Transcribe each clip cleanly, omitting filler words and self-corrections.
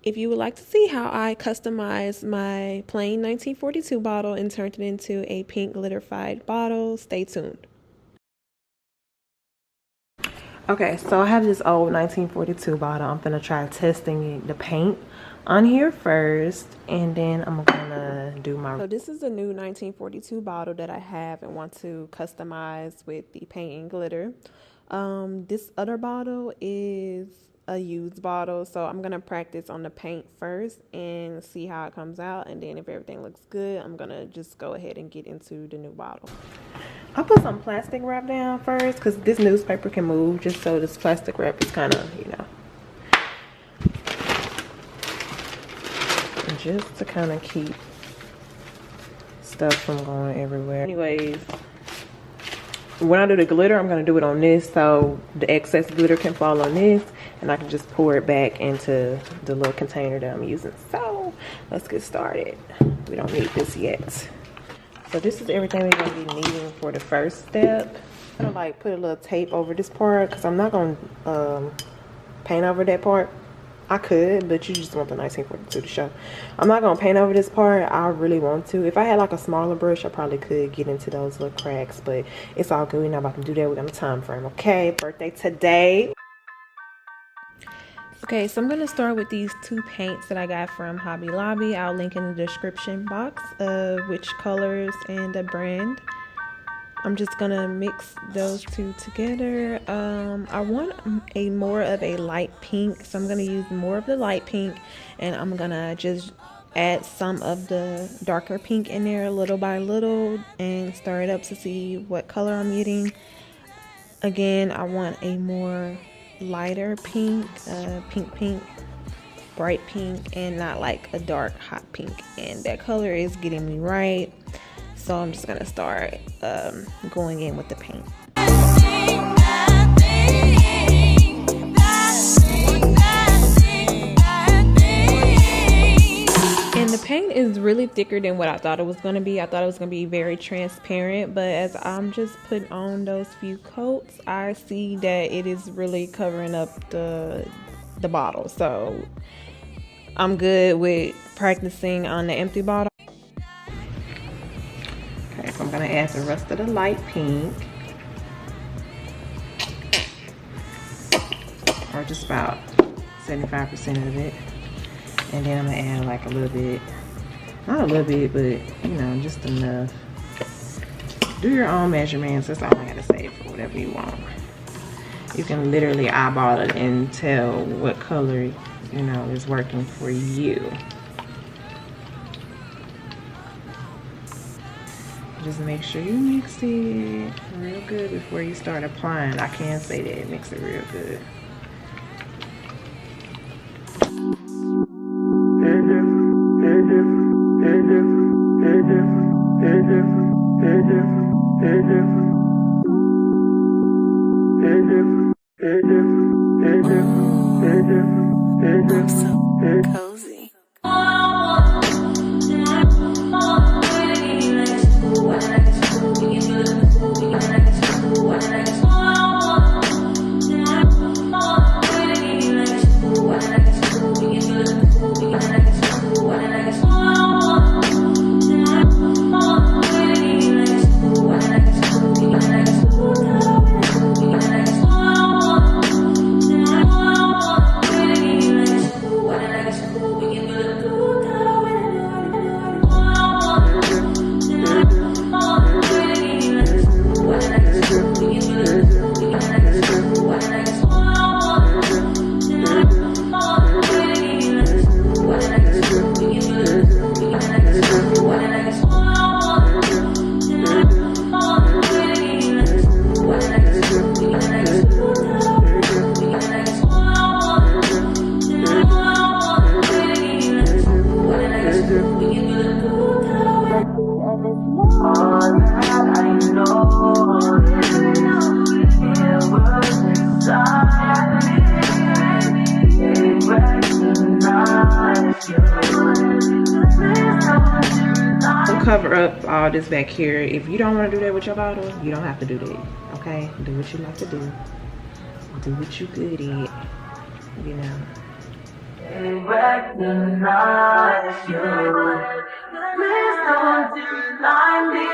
If you would like to see how I customized my plain 1942 bottle and turned it into a pink glitterified bottle, stay tuned. Okay, so I have this old 1942 bottle. I'm gonna try testing the paint on here first, and then I'm gonna do my... So this is a new 1942 bottle that I have and want to customize with the paint and glitter. This other bottle is a used bottle, so I'm gonna practice on the paint first and see how it comes out, and then if everything looks good, I'm gonna just go ahead and get into the new bottle. I'll put some plastic wrap down first because this newspaper can move, just so this plastic wrap is kind of, you know, just to kind of keep stuff from going everywhere. Anyways, when I do the glitter, I'm going to do it on this so the excess glitter can fall on this and I can just pour it back into the little container that I'm using. So let's get started. We don't need this yet. So this is everything we're going to be needing for the first step. I'm going to like put a little tape over this part because I'm not going to paint over that part. I could, but you just want the 1942 to show. I'm not going to paint over this part. I really want to. If I had like a smaller brush, I probably could get into those little cracks, but it's all good. We're not about to do that within a time frame. Okay, birthday today. Okay, so I'm going to start with these two paints that I got from Hobby Lobby. I'll link in the description box of which colors and the brand. I'm just going to mix those two together. I want a more of a light pink, so I'm going to use more of the light pink, and I'm going to just add some of the darker pink in there little by little and stir it up to see what color I'm getting. Again, I want a more lighter pink, pink, bright pink, and not like a dark hot pink, and that color is getting me right, so I'm just gonna start going in with the paint. And the paint is really thicker than what I thought it was going to be. I thought it was going to be very transparent, but as I'm just putting on those few coats, I see that it is really covering up the bottle. So I'm good with practicing on the empty bottle. Okay, so I'm going to add the rest of the light pink, or just about 75% of it. And then I'm gonna add like a little bit, not a little bit, but you know, just enough. Do your own measurements. That's all I gotta say for whatever you want. You can literally eyeball it and tell what color, you know, is working for you. Just make sure you mix it real good before you start applying. I can say that, mix it real good. I'm so cozy. Cover up all this back here. If you don't want to do that with your bottle, you don't have to do that. Okay, do what you like to do. Do what you good at, you know. recognize you. Please don't deny me.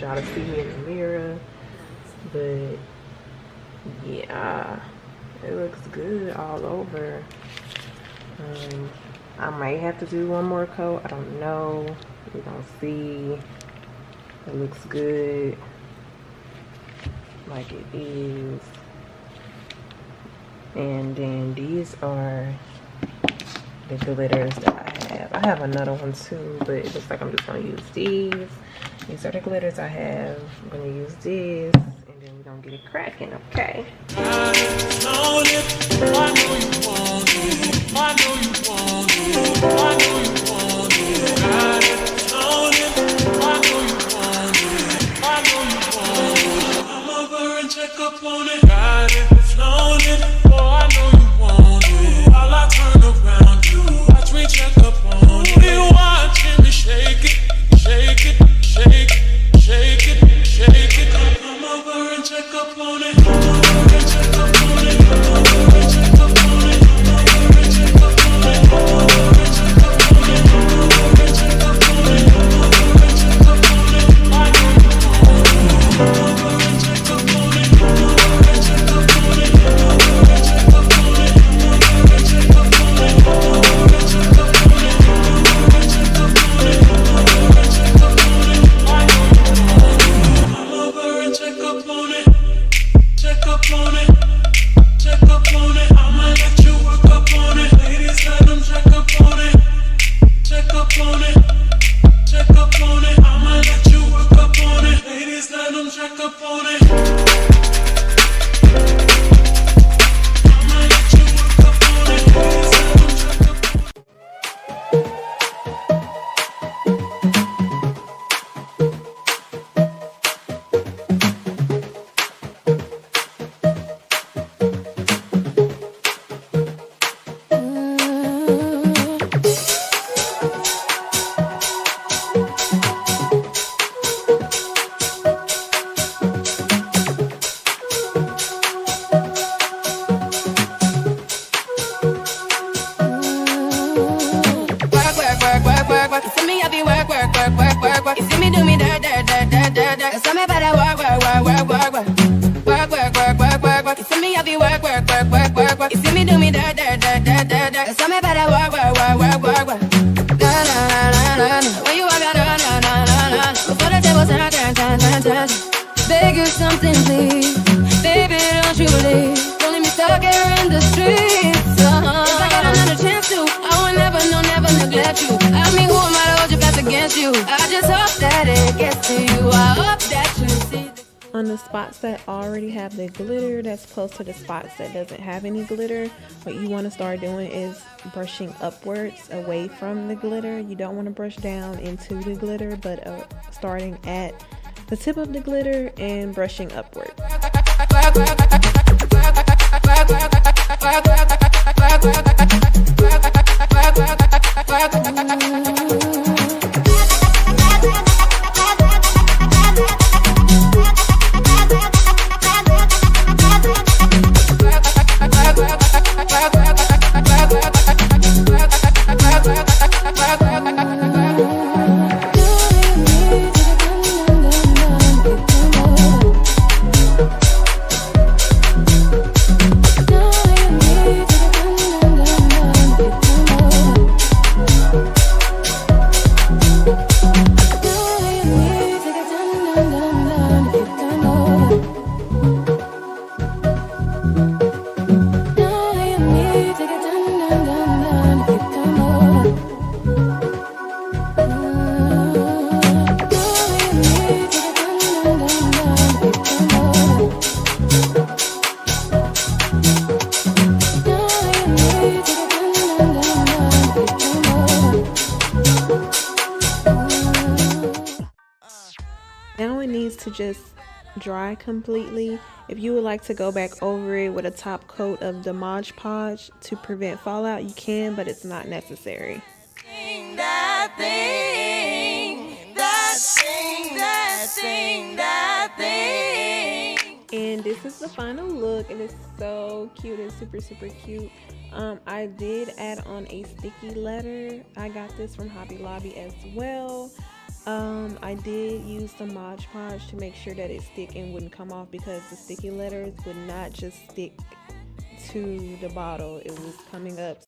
Y'all to see me in the mirror, but yeah, it looks good all over. I might have to do one more coat, I don't know. We're gonna see. It looks good like it is. And then these are the glitters that I have. I have another one too, but it looks like I'm just gonna use these. These are the glitters I have. I'm gonna use this, and then we're gonna get it cracking, okay? I know you want it. I know you want it. I know you want it. I know you want it. I know you want it. I'm over and check up on it. Got it, flown it. Oh, I know you want it. While I turn around, you watch me check up on it. You watching me shake it, shake it. Shake it, shake it, shake it. Come over and check up on it. Come over and check up on it. Come over and check up on it. Come over and check up on it. Come over and check up on it. Come over and check up on it. Come over and check up on it. I know you want it. Come over and check up on it. Come over and check up on it. Come over and check up on it. Come over and check up on it. Come over and check up on it. Come over and check up on it. Come over and check up on it. Come over and check up on it. Check up on it. Check up on it. I'ma let you work up on it. Ladies, let them check up on it. Check up on it. Check up on it. I'ma let you work up on it. Ladies, let them check up on it. I'ma let you work up on it. Ladies, let them check up on it. You see me do me dirt. So me better work. You see me have you work. You see me do me dirt. So me better work. When you walk out, before the table turn. Beg you something, please. Baby, don't you leave. Don't leave me stuck here in the streets. If I get another chance to, I will never neglect you. I mean, who am I to hold your best against you? I just hope that it gets to you. I hope that you see. On the spots that already have the glitter, that's close to the spots that doesn't have any glitter, what you want to start doing is brushing upwards away from the glitter. You don't want to brush down into the glitter, but starting at the tip of the glitter and brushing upward. Need to just dry completely. If you would like to go back over it with a top coat of the Mod Podge to prevent fallout, you can, but it's not necessary. That thing. And this is the final look. It is so cute and super cute. I did add on a sticky letter. I got this from Hobby Lobby as well. I did use some Mod Podge to make sure that it stick and wouldn't come off, because the sticky letters would not just stick to the bottle. It was coming up.